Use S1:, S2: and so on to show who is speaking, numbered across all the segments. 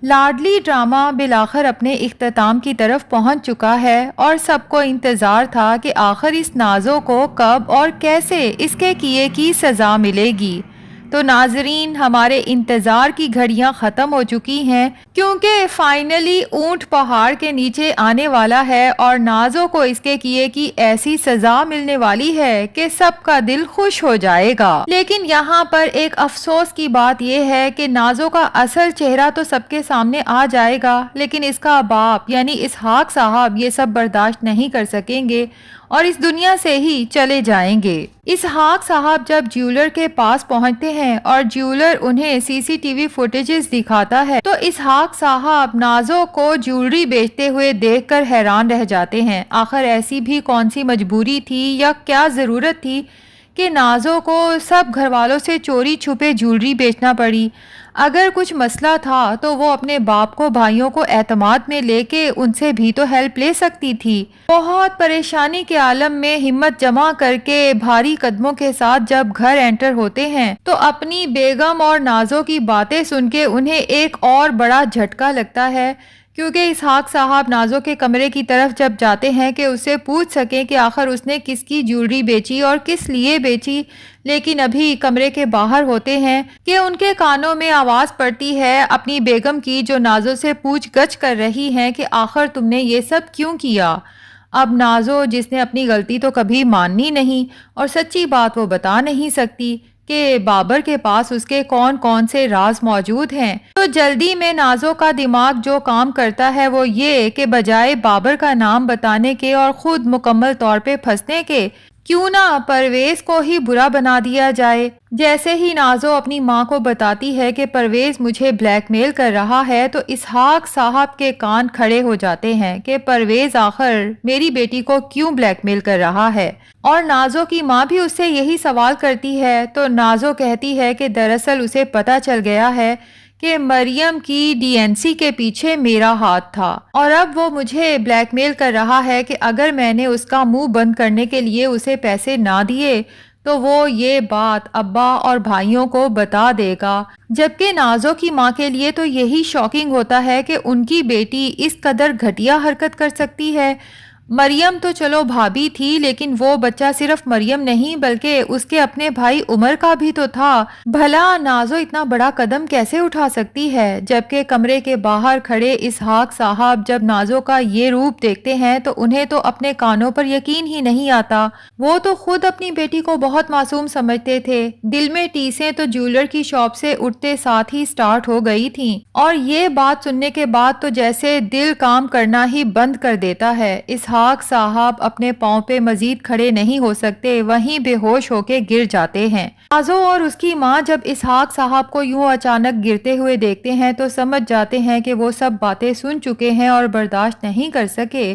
S1: لاڈلی drama بالآخر اپنے اختتام کی طرف پہنچ چکا ہے اور سب کو انتظار تھا کہ آخر اس نازو کو کب اور کیسے اس کے کیے کی سزا ملے گی۔ تو ناظرین، ہمارے انتظار کی گھڑیاں ختم ہو چکی ہیں، کیونکہ فائنلی اونٹ پہاڑ کے نیچے آنے والا ہے اور نازو کو اس کے کیے کی ایسی سزا ملنے والی ہے کہ سب کا دل خوش ہو جائے گا۔ لیکن یہاں پر ایک افسوس کی بات یہ ہے کہ نازو کا اصل چہرہ تو سب کے سامنے آ جائے گا، لیکن اس کا باپ یعنی اسحاق صاحب یہ سب برداشت نہیں کر سکیں گے اور اس دنیا سے ہی چلے جائیں گے۔ اسحاق صاحب جب جیولر کے پاس پہنچتے ہیں اور جیولر انہیں سی سی ٹی وی فوٹیجز دکھاتا ہے تو اسحاق صاحب نازو کو جیولری بیچتے ہوئے دیکھ کر حیران رہ جاتے ہیں۔ آخر ایسی بھی کون سی مجبوری تھی یا کیا ضرورت تھی کہ نازو کو سب گھر والوں سے چوری چھپے جیولری بیچنا پڑی؟ اگر کچھ مسئلہ تھا تو وہ اپنے باپ کو بھائیوں کو اعتماد میں لے کے ان سے بھی تو ہیلپ لے سکتی تھی۔ بہت پریشانی کے عالم میں ہمت جمع کر کے بھاری قدموں کے ساتھ جب گھر انٹر ہوتے ہیں تو اپنی بیگم اور نازو کی باتیں سن کے انہیں ایک اور بڑا جھٹکا لگتا ہے، کیونکہ اسحاق صاحب نازو کے کمرے کی طرف جب جاتے ہیں کہ اس سے پوچھ سکیں کہ آخر اس نے کس کی جیولری بیچی اور کس لیے بیچی، لیکن ابھی کمرے کے باہر ہوتے ہیں کہ ان کے کانوں میں آواز پڑتی ہے اپنی بیگم کی، جو نازو سے پوچھ گچھ کر رہی ہیں کہ آخر تم نے یہ سب کیوں کیا۔ اب نازو، جس نے اپنی غلطی تو کبھی ماننی نہیں اور سچی بات وہ بتا نہیں سکتی کہ بابر کے پاس اس کے کون کون سے راز موجود ہیں، تو جلدی میں نازو کا دماغ جو کام کرتا ہے وہ یہ کہ بجائے بابر کا نام بتانے کے اور خود مکمل طور پہ پھنسنے کے، کیوں نہ پرویز کو ہی برا بنا دیا جائے۔ جیسے ہی نازو اپنی ماں کو بتاتی ہے کہ پرویز مجھے بلیک میل کر رہا ہے تو اسحاق صاحب کے کان کھڑے ہو جاتے ہیں کہ پرویز آخر میری بیٹی کو کیوں بلیک میل کر رہا ہے، اور نازو کی ماں بھی اس سے یہی سوال کرتی ہے تو نازو کہتی ہے کہ دراصل اسے پتہ چل گیا ہے کہ مریم کی ڈی این سی کے پیچھے میرا ہاتھ تھا اور اب وہ مجھے بلیک میل کر رہا ہے کہ اگر میں نے اس کا منہ بند کرنے کے لیے اسے پیسے نہ دیے تو وہ یہ بات ابا اور بھائیوں کو بتا دے گا۔ جبکہ نازو کی ماں کے لیے تو یہی شاکنگ ہوتا ہے کہ ان کی بیٹی اس قدر گھٹیا حرکت کر سکتی ہے۔ مریم تو چلو بھابھی تھی، لیکن وہ بچہ صرف مریم نہیں بلکہ اس کے اپنے بھائی عمر کا بھی تو تھا۔ بھلا نازو اتنا بڑا قدم کیسے اٹھا سکتی ہے؟ جبکہ کمرے کے باہر کھڑے اسحاق صاحب جب نازو کا یہ روپ دیکھتے ہیں تو انہیں تو اپنے کانوں پر یقین ہی نہیں آتا۔ وہ تو خود اپنی بیٹی کو بہت معصوم سمجھتے تھے۔ دل میں ٹیسیں تو جیولر کی شاپ سے اٹھتے ساتھ ہی سٹارٹ ہو گئی تھیں، اور یہ بات سننے کے بعد تو جیسے دل کام کرنا ہی بند کر دیتا ہے۔ اسحاق صاحب اپنے پاؤں پہ مزید کھڑے نہیں ہو سکتے، وہیں بے ہوش ہو کے گر جاتے ہیں۔ نازو اور اس کی ماں جب اسحاق صاحب کو یوں اچانک گرتے ہوئے دیکھتے ہیں تو سمجھ جاتے ہیں کہ وہ سب باتیں سن چکے ہیں اور برداشت نہیں کر سکے۔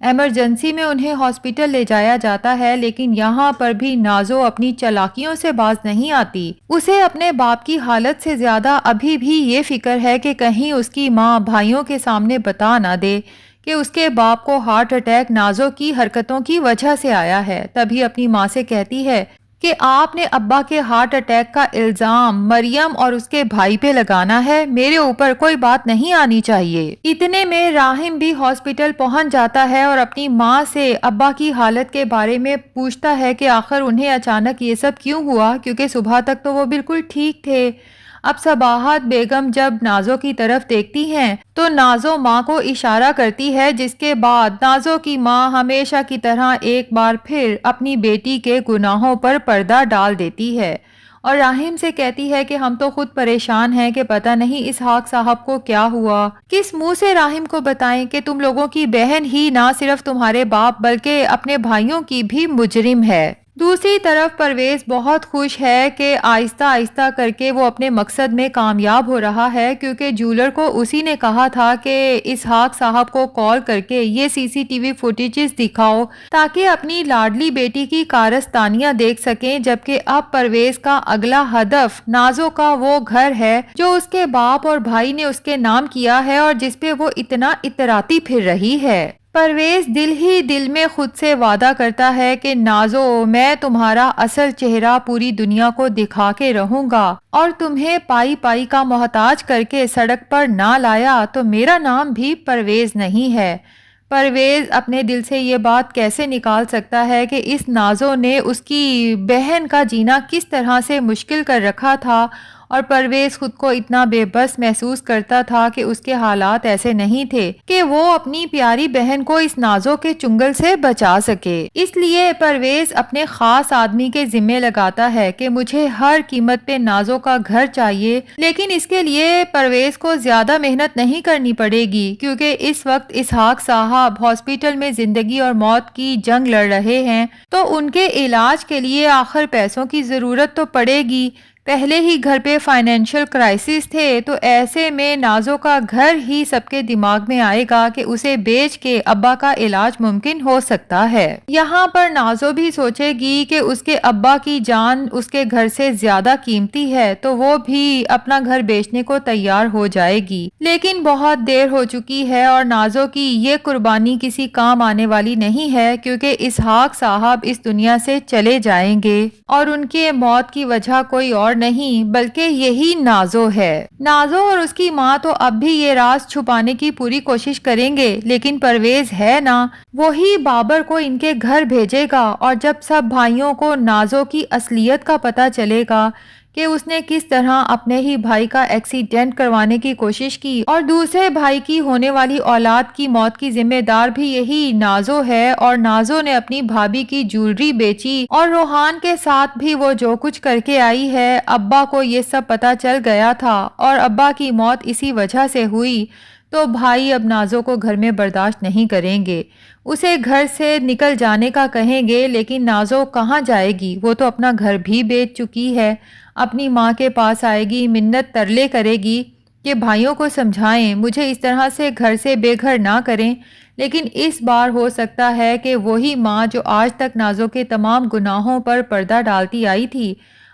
S1: ایمرجنسی میں انہیں ہاسپٹل لے جایا جاتا ہے، لیکن یہاں پر بھی نازو اپنی چالاکیوں سے باز نہیں آتی۔ اسے اپنے باپ کی حالت سے زیادہ ابھی بھی یہ فکر ہے کہ کہیں اس کی ماں بھائیوں کے سامنے بتا نہ دے کہ اس کے باپ کو ہارٹ اٹیک نازو کی حرکتوں کی وجہ سے آیا ہے۔ تبھی اپنی ماں سے کہتی ہے کہ آپ نے ابا کے ہارٹ اٹیک کا الزام مریم اور اس کے بھائی پہ لگانا ہے، میرے اوپر کوئی بات نہیں آنی چاہیے۔ اتنے میں راہم بھی ہاسپٹل پہنچ جاتا ہے اور اپنی ماں سے ابا کی حالت کے بارے میں پوچھتا ہے کہ آخر انہیں اچانک یہ سب کیوں ہوا، کیونکہ صبح تک تو وہ بالکل ٹھیک تھے۔ اب صباحت بیگم جب نازو کی طرف دیکھتی ہیں تو نازو ماں کو اشارہ کرتی ہے، جس کے بعد نازو کی ماں ہمیشہ کی طرح ایک بار پھر اپنی بیٹی کے گناہوں پر پردہ ڈال دیتی ہے اور راہم سے کہتی ہے کہ ہم تو خود پریشان ہیں کہ پتہ نہیں اسحاق صاحب کو کیا ہوا۔ کس منہ سے راہم کو بتائیں کہ تم لوگوں کی بہن ہی نہ صرف تمہارے باپ بلکہ اپنے بھائیوں کی بھی مجرم ہے۔ دوسری طرف پرویز بہت خوش ہے کہ آہستہ آہستہ کر کے وہ اپنے مقصد میں کامیاب ہو رہا ہے، کیونکہ جیولر کو اسی نے کہا تھا کہ اسحاق صاحب کو کال کر کے یہ سی سی ٹی وی فوٹیجز دکھاؤ تاکہ اپنی لاڈلی بیٹی کی کارستانیاں دیکھ سکیں۔ جبکہ اب پرویز کا اگلا ہدف نازو کا وہ گھر ہے جو اس کے باپ اور بھائی نے اس کے نام کیا ہے اور جس پہ وہ اتنا اتراتی پھر رہی ہے۔ پرویز دل ہی دل میں خود سے وعدہ کرتا ہے کہ نازو، میں تمہارا اصل چہرہ پوری دنیا کو دکھا کے رہوں گا، اور تمہیں پائی پائی کا محتاج کر کے سڑک پر نہ لایا تو میرا نام بھی پرویز نہیں ہے۔ پرویز اپنے دل سے یہ بات کیسے نکال سکتا ہے کہ اس نازو نے اس کی بہن کا جینا کس طرح سے مشکل کر رکھا تھا، اور پرویز خود کو اتنا بے بس محسوس کرتا تھا کہ اس کے حالات ایسے نہیں تھے کہ وہ اپنی پیاری بہن کو اس نازو کے چنگل سے بچا سکے۔ اس لیے پرویز اپنے خاص آدمی کے ذمے لگاتا ہے کہ مجھے ہر قیمت پہ نازو کا گھر چاہیے، لیکن اس کے لیے پرویز کو زیادہ محنت نہیں کرنی پڑے گی، کیونکہ اس وقت اسحاق صاحب ہاسپٹل میں زندگی اور موت کی جنگ لڑ رہے ہیں، تو ان کے علاج کے لیے آخر پیسوں کی ضرورت تو پڑے گی۔ پہلے ہی گھر پہ فائنینشیل کرائسس تھے، تو ایسے میں نازو کا گھر ہی سب کے دماغ میں آئے گا کہ اسے بیچ کے ابا کا علاج ممکن ہو سکتا ہے۔ یہاں پر نازو بھی سوچے گی کہ اس کے ابا کی جان اس کے گھر سے زیادہ قیمتی ہے، تو وہ بھی اپنا گھر بیچنے کو تیار ہو جائے گی، لیکن بہت دیر ہو چکی ہے اور نازو کی یہ قربانی کسی کام آنے والی نہیں ہے، کیونکہ اسحاق صاحب اس دنیا سے چلے جائیں گے اور ان کے موت کی وجہ کوئی اور نہیں بلکہ یہی نازو ہے۔ نازو اور اس کی ماں تو اب بھی یہ راز چھپانے کی پوری کوشش کریں گے، لیکن پرویز ہے نا، وہی بابر کو ان کے گھر بھیجے گا، اور جب سب بھائیوں کو نازو کی اصلیت کا پتہ چلے گا کہ اس نے کس طرح اپنے ہی بھائی کا ایکسیڈنٹ کروانے کی کوشش کی اور دوسرے بھائی کی ہونے والی اولاد کی موت کی ذمہ دار بھی یہی نازو ہے، اور نازو نے اپنی بھابھی کی جولری بیچی اور روحان کے ساتھ بھی وہ جو کچھ کر کے آئی ہے، ابا کو یہ سب پتہ چل گیا تھا اور ابا کی موت اسی وجہ سے ہوئی، تو بھائی اب نازو کو گھر میں برداشت نہیں کریں گے، اسے گھر سے نکل جانے کا کہیں گے، لیکن نازو کہاں جائے گی؟ وہ تو اپنا گھر بھی بیچ چکی ہے، اپنی ماں کے پاس آئے گی، منت ترلے کرے گی کہ بھائیوں کو سمجھائیں مجھے اس طرح سے گھر سے بے گھر نہ کریں، لیکن اس بار ہو سکتا ہے کہ وہی ماں جو آج تک نازو کے تمام گناہوں پر پردہ ڈالتی آئی تھی،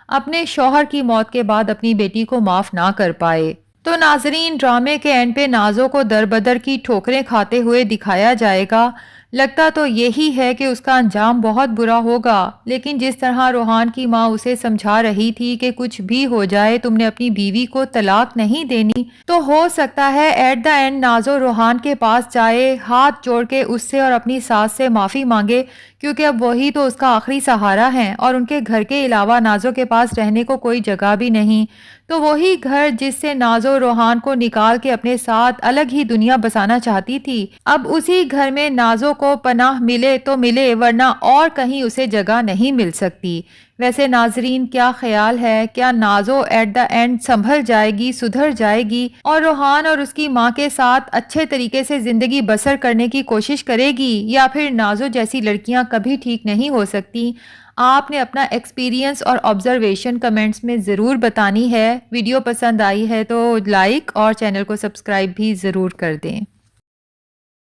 S1: اپنے شوہر کی موت کے بعد اپنی بیٹی کو معاف نہ کر پائے۔ تو ناظرین، ڈرامے کے اینڈ پہ نازو کو در بدر کی ٹھوکریں کھاتے ہوئے دکھایا جائے گا۔ لگتا تو یہی ہے کہ اس کا انجام بہت برا ہوگا، لیکن جس طرح روحان کی ماں اسے سمجھا رہی تھی کہ کچھ بھی ہو جائے تم نے اپنی بیوی کو طلاق نہیں دینی، تو ہو سکتا ہے ایٹ دا اینڈ نازو روحان کے پاس جائے، ہاتھ جوڑ کے اس سے اور اپنی ساس سے معافی مانگے، کیونکہ اب وہی تو اس کا آخری سہارا ہیں، اور ان کے گھر کے علاوہ نازو کے پاس رہنے کو کوئی جگہ بھی نہیں، تو وہی گھر جس سے نازو روحان کو نکال کے اپنے ساتھ الگ ہی دنیا بسانا چاہتی تھی، اب اسی گھر میں نازو کو پناہ ملے تو ملے، ورنہ اور کہیں اسے جگہ نہیں مل سکتی۔ ویسے ناظرین، کیا خیال ہے، کیا نازو ایٹ دا اینڈ سنبھل جائے گی، سدھر جائے گی اور روحان اور اس کی ماں کے ساتھ اچھے طریقے سے زندگی بسر کرنے کی کوشش کرے گی، یا پھر نازو جیسی لڑکیاں کبھی ٹھیک نہیں ہو سکتی؟ آپ نے اپنا ایکسپیرینس اور آبزرویشن کمنٹس میں ضرور بتانی ہے۔ ویڈیو پسند آئی ہے تو لائک اور چینل کو سبسکرائب بھی ضرور کر دیں۔